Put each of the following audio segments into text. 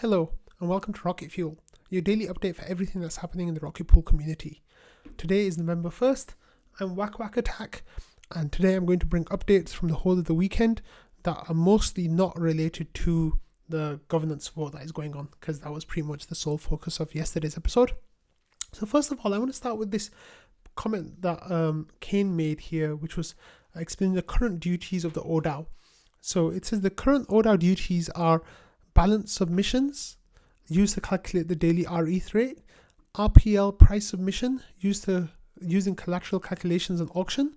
Hello, and welcome to Rocket Fuel, your daily update for everything that's happening in the Rocket Pool community. Today is November 1st, I'm Whack Whack Attack, and today I'm going to bring updates from the whole of the weekend that are mostly not related to the governance vote that is going on, because that was pretty much the sole focus of yesterday's episode. So first of all, I want to start with this comment that Kane made here, which was explaining the current duties of the oDAO. So it says the current oDAO duties are balance submissions, used to calculate the daily RETH rate, RPL price submission, using collateral calculations and auction,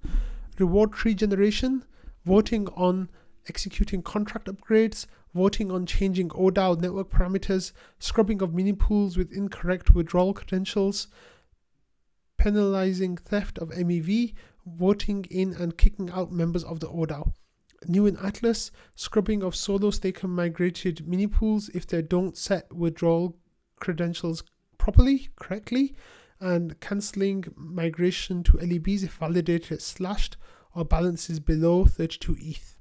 reward tree generation, voting on executing contract upgrades, voting on changing oDAO network parameters, scrubbing of mini pools with incorrect withdrawal credentials, penalizing theft of MEV, voting in and kicking out members of the oDAO. New in Atlas, scrubbing of solo staker migrated mini pools if they don't set withdrawal credentials correctly, and cancelling migration to LEBs if validator is slashed or balance is below 32 ETH.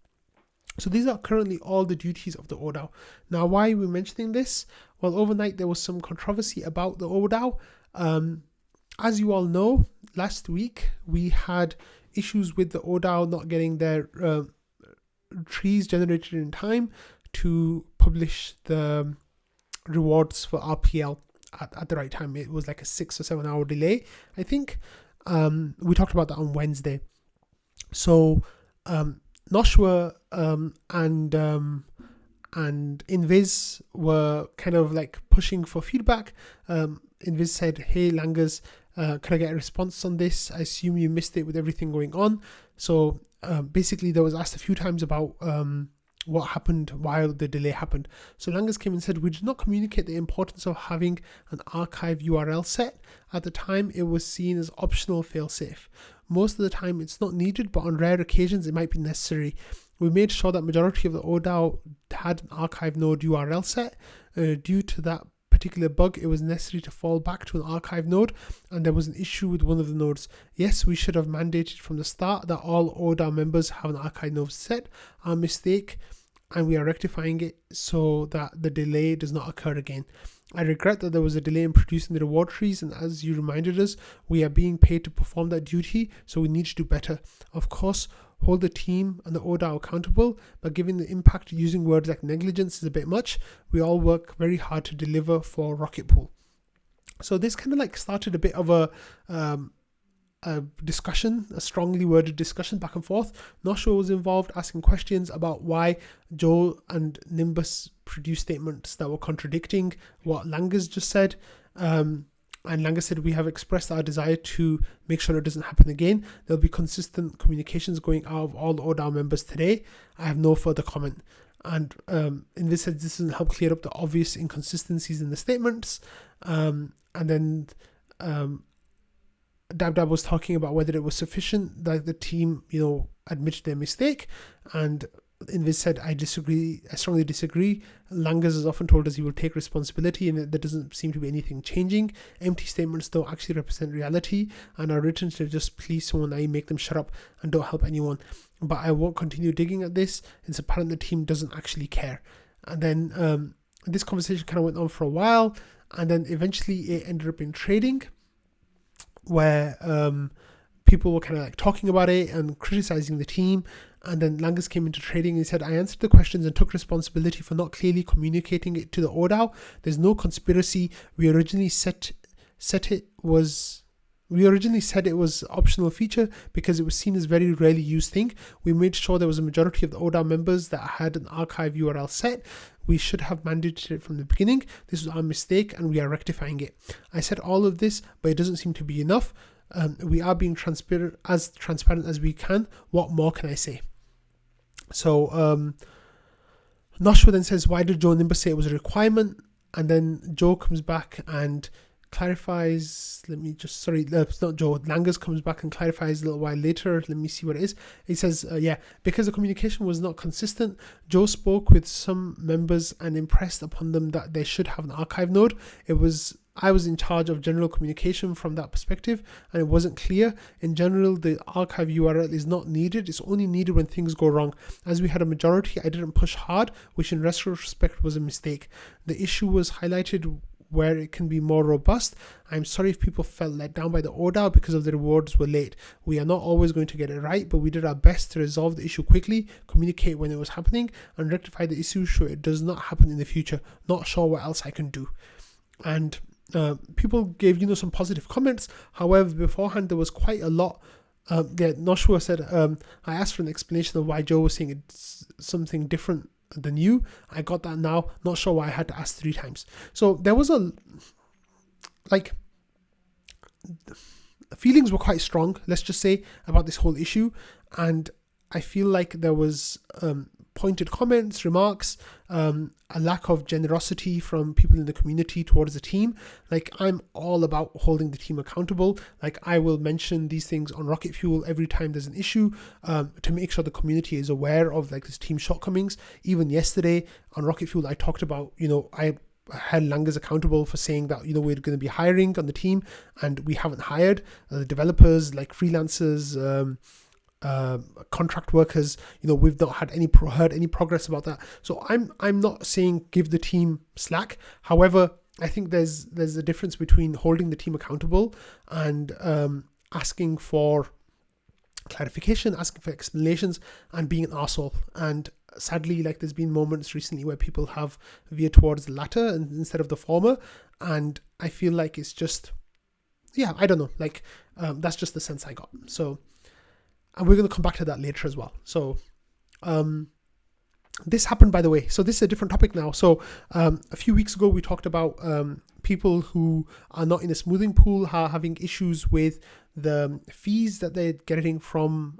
So these are currently all the duties of the oDAO. Now, why are we mentioning this? Well, overnight there was some controversy about the oDAO. As you all know, last week we had issues with the oDAO not getting their trees generated in time to publish the rewards for RPL at the right time. It was like a 6 or 7 hour delay, I think. We talked about that on Wednesday. So Noshua and Invis were kind of like pushing for feedback. Invis said, "Hey Langas, can I get a response on this? I assume you missed it with everything going on." So basically there was asked a few times about what happened while the delay happened. So Langas came and said, "We did not communicate the importance of having an archive URL set. At the time, it was seen as optional failsafe. Most of the time, it's not needed, but on rare occasions, it might be necessary. We made sure that majority of the oDAO had an archive node URL set. Due to that particular bug, it was necessary to fall back to an archive node, and there was an issue with one of the nodes. Yes, we should have mandated from the start that all oDAO members have an archive node set. Our mistake, and we are rectifying it so that the delay does not occur again. I regret that there was a delay in producing the reward trees, and as you reminded us, we are being paid to perform that duty, so we need to do better. Of course, hold the team and the oDAO accountable, but given the impact, using words like negligence is a bit much. We all work very hard to deliver for Rocket Pool." So this kind of like started a bit of a discussion, a strongly worded discussion back and forth. Noshua was involved, asking questions about why Joe and Nimbus produced statements that were contradicting what Langas just said. And Langas said, "We have expressed our desire to make sure it doesn't happen again. There'll be consistent communications going out of all the oDAO members today. I have no further comment." And Invis said this doesn't help clear up the obvious inconsistencies in the statements. And then Dab was talking about whether it was sufficient that the team, admitted their mistake, and Invis said, I strongly disagree. Langas has often told us he will take responsibility, and there doesn't seem to be anything changing. Empty statements don't actually represent reality and are written to just please someone, make them shut up and don't help anyone. But I won't continue digging at this. It's apparent the team doesn't actually care. And then this conversation kind of went on for a while, and then eventually it ended up in trading, where people were kind of like talking about it and criticizing the team. And then Langas came into trading and he said, "I answered the questions and took responsibility for not clearly communicating it to the oDAO. There's no conspiracy. We originally said it was optional feature because it was seen as very rarely used thing. We made sure there was a majority of the oDAO members that had an archive URL set. We should have mandated it from the beginning. This was our mistake and we are rectifying it. I said all of this, but it doesn't seem to be enough. We are being transparent as we can. What more can I say?" So Noshua then says, "Why did Joe and Nimbus say it was a requirement?" And then Joe comes back and clarifies, Langas comes back and clarifies a little while later. Let me see what it is. He says, because the communication was not consistent, Joe spoke with some members and impressed upon them that they should have an archive node. It was I was in charge of general communication from that perspective, and it wasn't clear. In general, the archive URL is not needed. It's only needed when things go wrong. As we had a majority, I didn't push hard, which in retrospect was a mistake. The issue was highlighted where it can be more robust. I'm sorry if people felt let down by the oDAO because of the rewards were late. We are not always going to get it right, but we did our best to resolve the issue quickly, communicate when it was happening, and rectify the issue so it does not happen in the future. Not sure what else I can do. And people gave some positive comments. However, beforehand there was quite a lot. Noshua said, I asked for an explanation of why Joe was saying it's something different than you. I got that now. Not sure why I had to ask 3 times. So there was feelings were quite strong, let's just say, about this whole issue. And I feel like there was pointed comments, remarks, a lack of generosity from people in the community towards the team. Like, I'm all about holding the team accountable. Like, I will mention these things on Rocket Fuel every time there's an issue, to make sure the community is aware of like this team shortcomings. Even yesterday on Rocket Fuel, I talked about, I held Langers accountable for saying that, we're going to be hiring on the team and we haven't hired the developers, like freelancers, contract workers. We've not had heard any progress about that. So I'm not saying give the team slack. However, I think there's a difference between holding the team accountable and asking for clarification, asking for explanations, and being an arsehole. And sadly, like, there's been moments recently where people have veered towards the latter instead of the former, and I feel like it's just, I don't know, like, that's just the sense I got. So, and we're going to come back to that later as well. So this happened, by the way. So this is a different topic now. So a few weeks ago, we talked about people who are not in a smoothing pool are having issues with the fees that they're getting from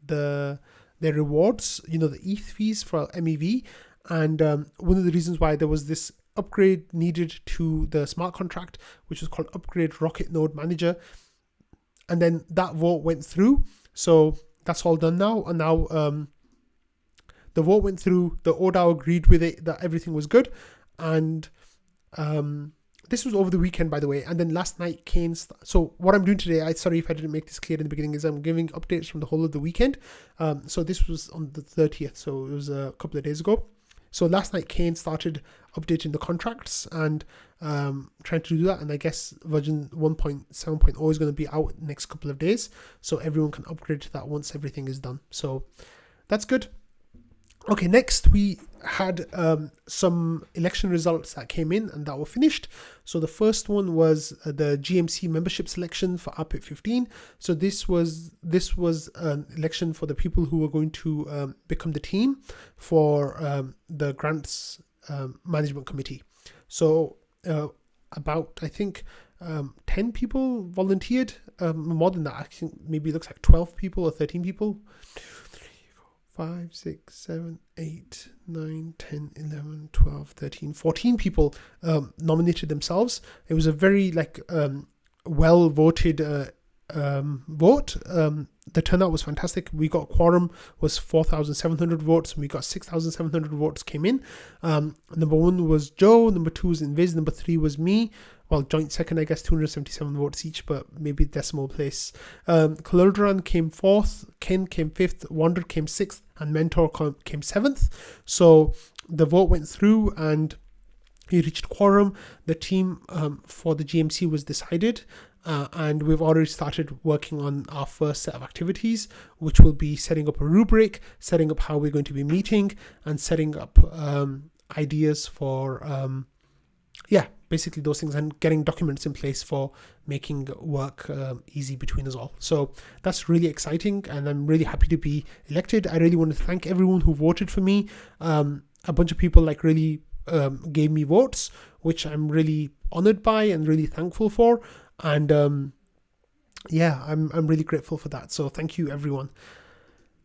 their rewards, the ETH fees for MEV. And one of the reasons why there was this upgrade needed to the smart contract, which was called Upgrade Rocket Node Manager. And then that vote went through. So that's all done now. And now the vote went through, the oDAO agreed with it, that everything was good. And this was over the weekend, by the way. And then last night, Kane. So what I'm doing today, sorry if I didn't make this clear in the beginning, is I'm giving updates from the whole of the weekend. So this was on the 30th. So it was a couple of days ago. So last night, Kane started updating the contracts and trying to do that. And I guess version 1.7.0 is going to be out next couple of days. So everyone can upgrade to that once everything is done. So that's good. Okay, next we had some election results that came in and that were finished. So the first one was the GMC membership selection for RPIT 15. So this was an election for the people who were going to become the team for the grants management committee. So about, I think, 10 people volunteered, more than that. I think maybe it looks like 12 people or 13 people. 5, 6, 7, 8, 9, 10, 11, 12, 13, 14 people nominated themselves. It was a very well voted vote. The turnout was fantastic. We got quorum was 4,700 votes, and we got 6,700 votes came in. Number 1 was Joe, number 2 was Invis, number 3 was me. Well, joint second, I guess, 277 votes each, but maybe decimal place. Kaludran came 4th, Kane came 5th, Wander came 6th, and Mentor came 7th. So the vote went through and he reached quorum. The team for the GMC was decided, and we've already started working on our first set of activities, which will be setting up a rubric, setting up how we're going to be meeting, and setting up ideas for basically those things, and getting documents in place for making work easy between us all. So that's really exciting, and I'm really happy to be elected. I really want to thank everyone who voted for me. A bunch of people really gave me votes, which I'm really honored by and really thankful for. And I'm really grateful for that. So thank you, everyone.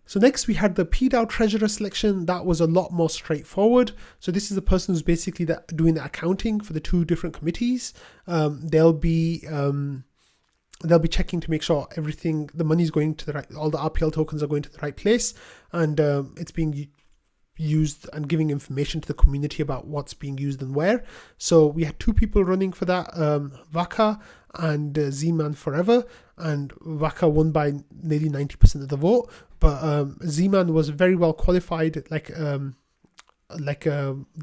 So next we had the PDAO treasurer selection. That was a lot more straightforward. So this is the person who's basically doing the accounting for the 2 different committees. They'll be checking to make sure the money is going to the right, all the RPL tokens are going to the right place, and it's being used and giving information to the community about what's being used and where. So we had 2 people running for that, Vaka and Z-Man Forever, and Vaka won by nearly 90% of the vote, but Z-Man was very well qualified, the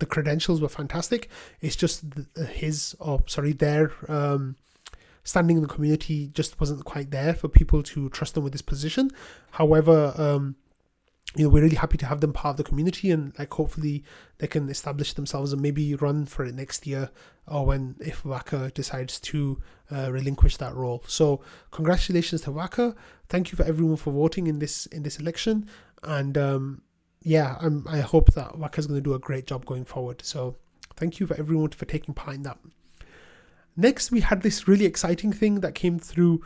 credentials were fantastic. It's just their standing in the community just wasn't quite there for people to trust them with this position. However, we're really happy to have them part of the community, and hopefully they can establish themselves and maybe run for it next year, or if Waka decides to relinquish that role. So congratulations to Waka. Thank you for everyone for voting in this election, and I hope that Waka is going to do a great job going forward. So thank you for everyone for taking part in that. Next, we had this really exciting thing that came through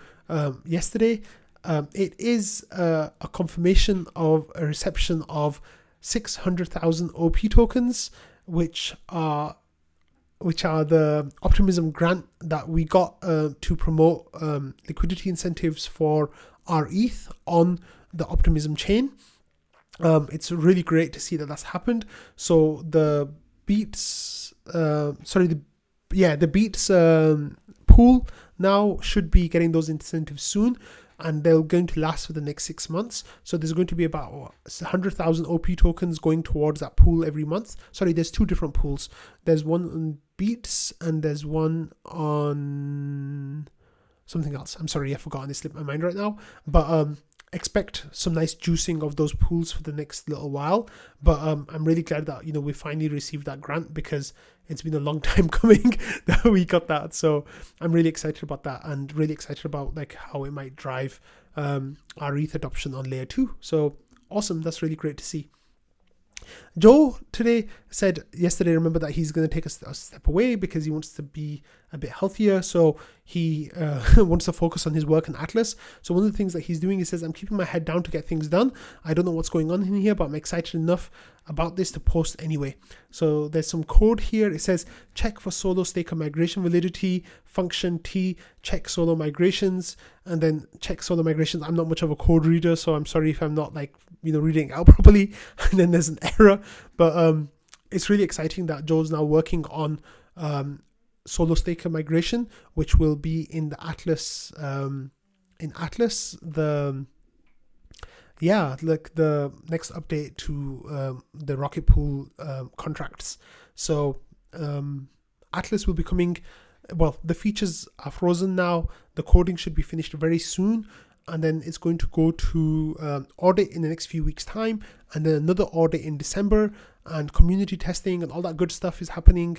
yesterday. It is a confirmation of a reception of 600,000 OP tokens, which are the Optimism grant that we got to promote liquidity incentives for our ETH on the Optimism chain. It's really great to see that that's happened. So the Beats, the Beats pool now should be getting those incentives soon, and they're going to last for the next 6 months. So there's going to be about 100,000 OP tokens going towards that pool every month. There's 2 different pools. There's one on Beats and there's one on something else. I'm sorry, I've forgotten. It slipped my mind right now. But expect some nice juicing of those pools for the next little while. But I'm really glad that we finally received that grant, because it's been a long time coming that we got that. So I'm really excited about that, and really excited about how it might drive our ETH adoption on layer 2. So awesome. That's really great to see. Joe said yesterday, remember, that he's going to take a step away because he wants to be a bit healthier. So he wants to focus on his work in Atlas. So one of the things that he's doing, he says, I'm keeping my head down to get things done. I don't know what's going on in here, but I'm excited enough about this to post anyway. So there's some code here. It says, check for solo staker migration validity, function T, check solo migrations, and then check solo migrations. I'm not much of a code reader, so I'm sorry if I'm not reading it out properly. And then there's an error, but it's really exciting that Joe's now working on solo staker migration, which will be in the Atlas, the next update to the Rocket Pool contracts. So Atlas will be coming. Well, the features are frozen now. The coding should be finished very soon, and then it's going to go to audit in the next few weeks' time, and then another audit in December, and community testing and all that good stuff is happening.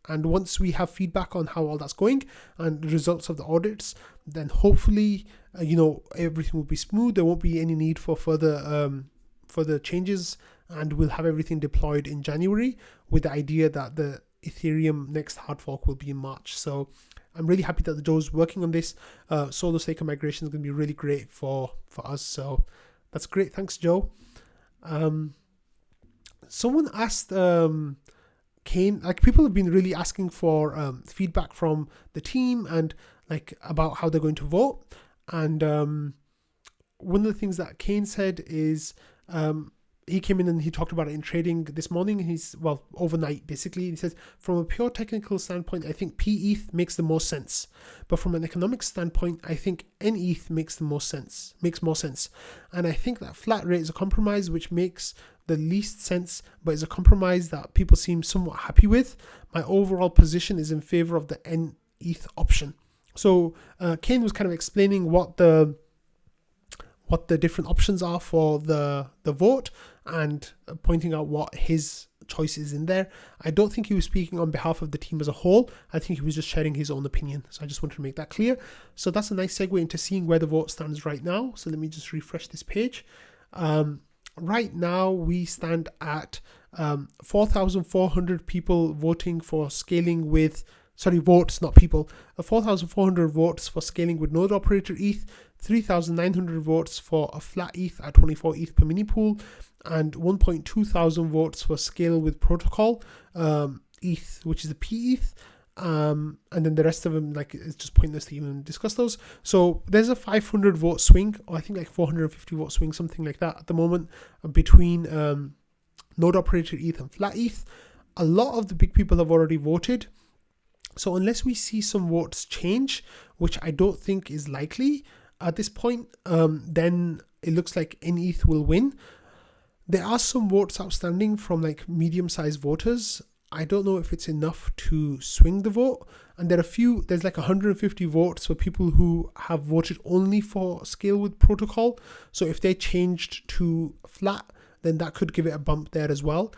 And once we have feedback on how all that's going and the results of the audits, then hopefully, everything will be smooth. There won't be any need for further changes, and we'll have everything deployed in January, with the idea that the Ethereum next hard fork will be in March. So I'm really happy that the Joe's working on this. Solo staker migration is going to be really great for us. So that's great. Thanks, Joe. Someone asked Kane, people have been really asking for feedback from the team and about how they're going to vote. And one of the things that Kane said is he came in and he talked about it in trading this morning. Overnight, basically. He says, from a pure technical standpoint, I think PETH makes the most sense. But from an economic standpoint, I think NETH makes more sense. And I think that flat rate is a compromise which makes the least sense, but it's a compromise that people seem somewhat happy with. My overall position is in favor of the NETH option. So Kane was kind of explaining what the different options are for the vote, and pointing out what his choice is in there. I don't think he was speaking on behalf of the team as a whole. I think he was just sharing his own opinion. So I just wanted to make that clear. So that's a nice segue into seeing where the vote stands right now. So let me just refresh this page. Right now we stand at 4,400 people voting for scaling with, votes, not people, 4,400 votes for scaling with node operator ETH, 3,900 votes for a flat ETH at 24 ETH per mini pool, and 1.2 thousand votes for scale with protocol ETH, which is a PETH. And then the rest of them, it's just pointless to even discuss those. So there's a 500 vote swing, or I think 450 vote swing, something like that at the moment, between node operated ETH and flat ETH. A lot of the big people have already voted. So unless we see some votes change, which I don't think is likely at this point, then it looks like NETH will win. There are some votes outstanding from like medium-sized voters. I don't know if it's enough to swing the vote. And there's like 150 votes for people who have voted only for scale with protocol. So if they changed to flat, then that could give it a bump there as well.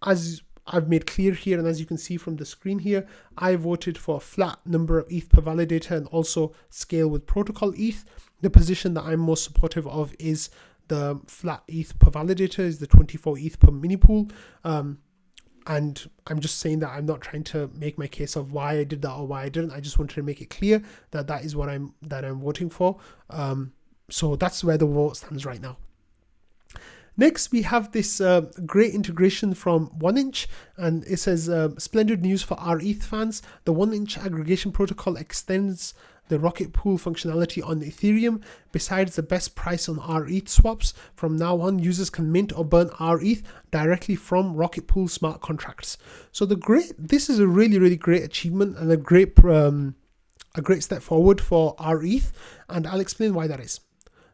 As I've made clear here, and as you can see from the screen here, I voted for a flat number of ETH per validator and also scale with protocol ETH. The position that I'm most supportive of is the flat ETH per validator, is the 24 ETH per mini pool. And I'm just saying that I'm not trying to make my case of why I did that or why I didn't. I just wanted to make it clear that that is what I'm voting for. So that's where the vote stands right now. Next, we have this great integration from 1inch, and it says, splendid news for our ETH fans. The 1inch aggregation protocol extends the rocket pool functionality on Ethereum. Besides the best price on our ETH swaps, from now on, users can mint or burn our ETH directly from rocket pool smart contracts. So this is a really, really great achievement and a great step forward for our ETH, and I'll explain why that is.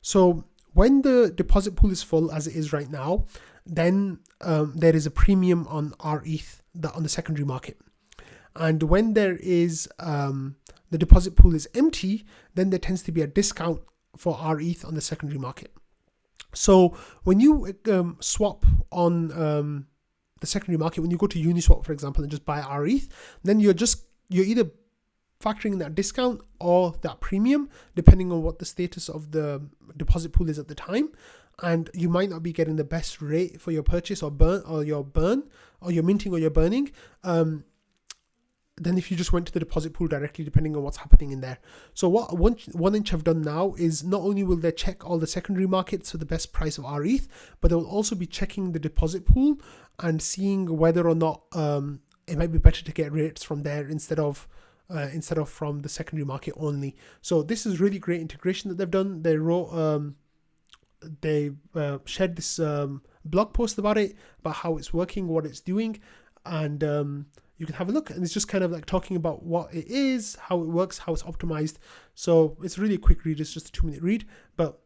So when the deposit pool is full, as it is right now, then there is a premium on our ETH on the secondary market. And when there is the deposit pool is empty, then there tends to be a discount for our ETH on the secondary market. So when you swap on the secondary market, when you go to Uniswap, for example, and just buy our ETH, then you're either factoring in that discount or that premium, depending on what the status of the deposit pool is at the time. And you might not be getting the best rate for your purchase or your minting or your burning than if you just went to the deposit pool directly, depending on what's happening in there. So what 1inch have done now is not only will they check all the secondary markets for the best price of our ETH, but they will also be checking the deposit pool and seeing whether or not it might be better to get rates from there instead of from the secondary market only. So this is really great integration that they've done. They wrote, they shared this blog post about it, about how it's working, what it's doing, and you can have a look. And it's just kind of like talking about what it is, how it works, how it's optimized. So it's really a quick read. It's just a 2-minute read, but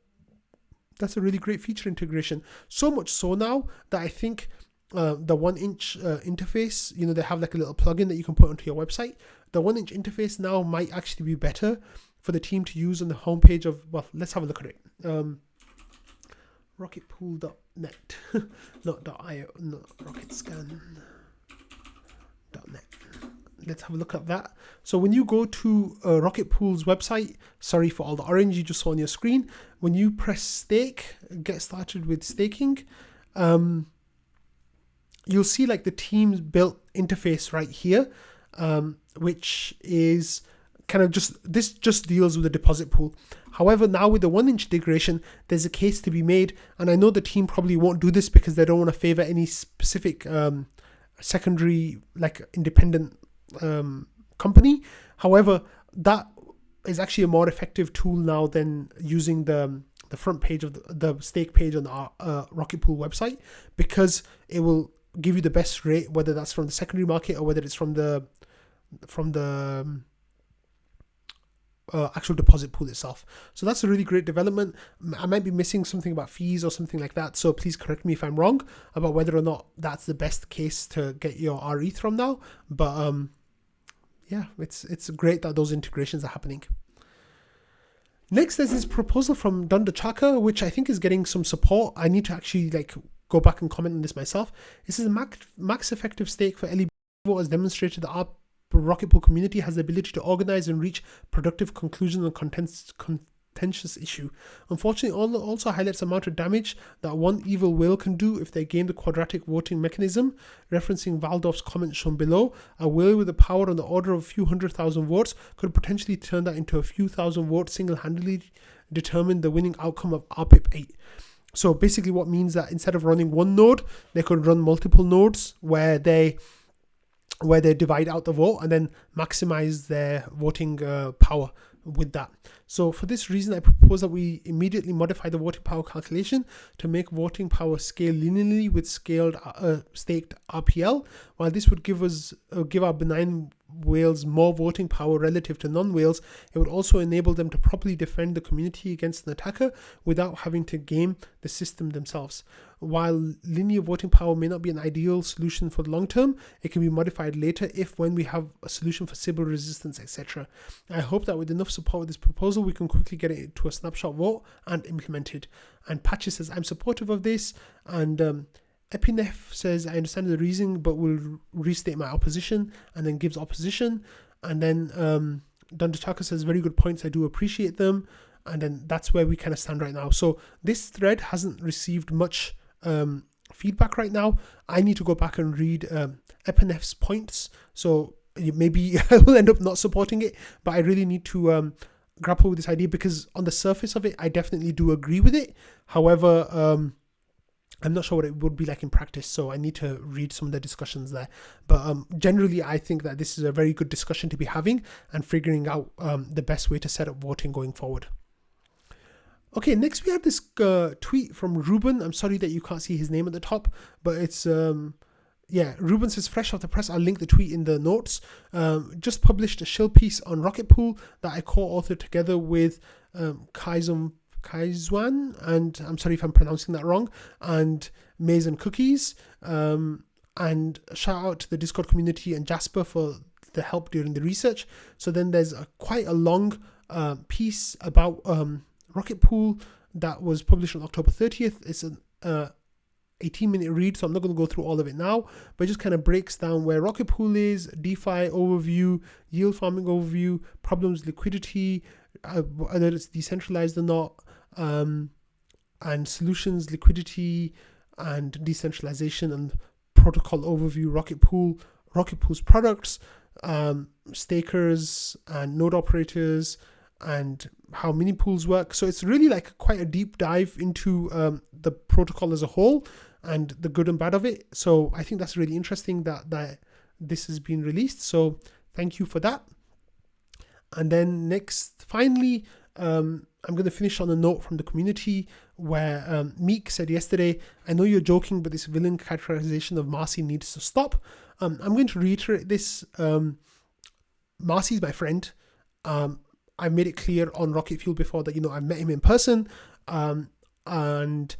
that's a really great feature integration. So much so now that I think the 1inch interface, they have like a little plugin that you can put onto your website. The 1inch interface now might actually be better for the team to use on the homepage of, well, let's have a look at it. Rocketpool.net, not .io, not rocketscan.net. Let's have a look at that. So when you go to Rocket Pool's website, sorry for all the orange you just saw on your screen, when you press stake, get started with staking, you'll see like the team's built interface right here, which is kind of this just deals with the deposit pool. However, now with the 1inch integration, there's a case to be made, and I know the team probably won't do this because they don't want to favor any specific secondary, like independent company. However, that is actually a more effective tool now than using the front page of the stake page on the Rocket Pool website, because it will give you the best rate, whether that's from the secondary market or whether it's from the actual deposit pool itself. So that's a really great development. I might be missing something about fees or something like that, so please correct me if I'm wrong about whether or not that's the best case to get your RETH from now. But yeah, it's great that those integrations are happening. Next, there's this proposal from Dunda Chaka, which I think is getting some support. I need to actually go back and comment on this myself. This is a max effective stake for LEB has demonstrated that our Rocket Pool community has the ability to organize and reach productive conclusions on contentious issue. Unfortunately, also highlights the amount of damage that one evil whale can do if they game the quadratic voting mechanism. Referencing Valdorf's comments shown below, a whale with a power on the order of a few 100,000 votes could potentially turn that into a few thousand votes, single-handedly determine the winning outcome of RPIP 8. So basically what means that instead of running one node, they could run multiple nodes where they divide out the vote and then maximize their voting power. with that. So for this reason, I propose that we immediately modify the voting power calculation to make voting power scale linearly with staked RPL. While this would give our benign whales more voting power relative to non-whales, it would also enable them to properly defend the community against an attacker without having to game the system themselves. While linear voting power may not be an ideal solution for the long term, it can be modified later when we have a solution for Sybil resistance, etc. I hope that with enough support with this proposal, we can quickly get it to a snapshot vote and implemented. And Patches says, I'm supportive of this. And Epinef says, I understand the reasoning, but will restate my opposition, and then gives opposition. And then Dandutaka says, very good points, I do appreciate them. And then that's where we kind of stand right now. So this thread hasn't received much feedback right now. I need to go back and read Epinef's points. So maybe I will end up not supporting it, but I really need to grapple with this idea, because on the surface of it, I definitely do agree with it. However, I'm not sure what it would be like in practice, so I need to read some of the discussions there. But generally, I think that this is a very good discussion to be having and figuring out the best way to set up voting going forward. Okay, next we have this tweet from Ruben. I'm sorry that you can't see his name at the top, but it's, Ruben says, fresh off the press, I'll link the tweet in the notes. Just published a shill piece on Rocket Pool that I co-authored together with Kaizwan, and I'm sorry if I'm pronouncing that wrong, and Maize and Cookies. And shout out to the Discord community and Jasper for the help during the research. So then there's quite a long piece about Rocket Pool that was published on October 30th. It's an 18-minute read, so I'm not going to go through all of it now, but it just kind of breaks down where Rocket Pool is, DeFi overview, yield farming overview, problems, liquidity, whether it's decentralized or not, and solutions, liquidity, and decentralization, and protocol overview, Rocket Pool's products, stakers and node operators, and how mini pools work. So it's really like quite a deep dive into the protocol as a whole and the good and bad of it. So I think that's really interesting that this has been released. So thank you for that. And then finally, I'm going to finish on a note from the community where Meek said yesterday, I know you're joking, but this villain characterization of Marcy needs to stop. I'm going to reiterate this. Marcy's my friend. I made it clear on Rocket Fuel before that, I've met him in person, and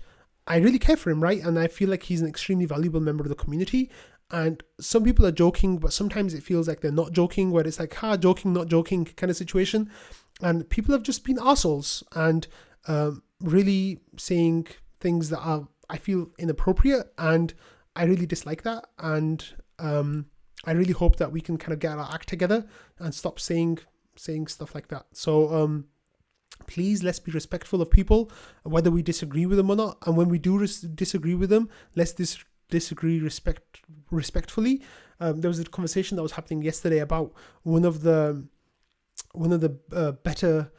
I really care for him, right? And I feel like he's an extremely valuable member of the community. And some people are joking, but sometimes it feels like they're not joking, where it's like, joking, not joking kind of situation. And people have just been arseholes and really saying things that are, I feel, inappropriate. And I really dislike that. And I really hope that we can kind of get our act together and stop saying stuff like that. So please, let's be respectful of people, whether we disagree with them or not. And when we do disagree with them, let's disagree respectfully. There was a conversation that was happening yesterday about one of the better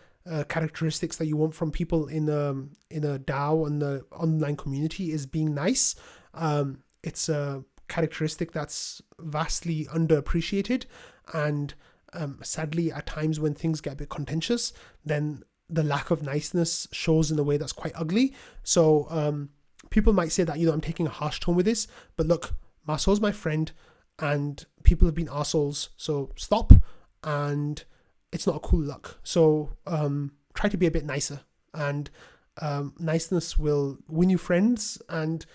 characteristics that you want from people in a DAO and the online community is being nice. It's a characteristic that's vastly underappreciated, and sadly, at times when things get a bit contentious, then the lack of niceness shows in a way that's quite ugly. So people might say that, I'm taking a harsh tone with this, but look, Marceau's my friend, and people have been arseholes, so stop, and it's not a cool look. So try to be a bit nicer, and niceness will win you friends, and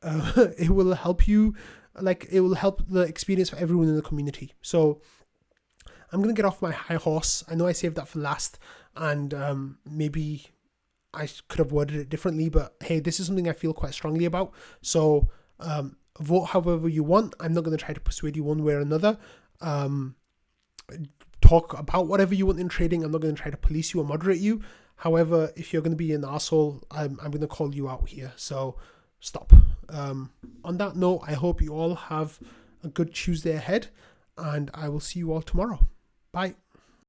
it will help you, it will help the experience for everyone in the community. So I'm going to get off my high horse. I know I saved that for last, and maybe I could have worded it differently, but hey, this is something I feel quite strongly about. So vote however you want. I'm not going to try to persuade you one way or another. Talk about whatever you want in trading. I'm not going to try to police you or moderate you. However, if you're going to be an arsehole, I'm going to call you out here. So stop. On that note, I hope you all have a good Tuesday ahead, and I will see you all tomorrow. Bye.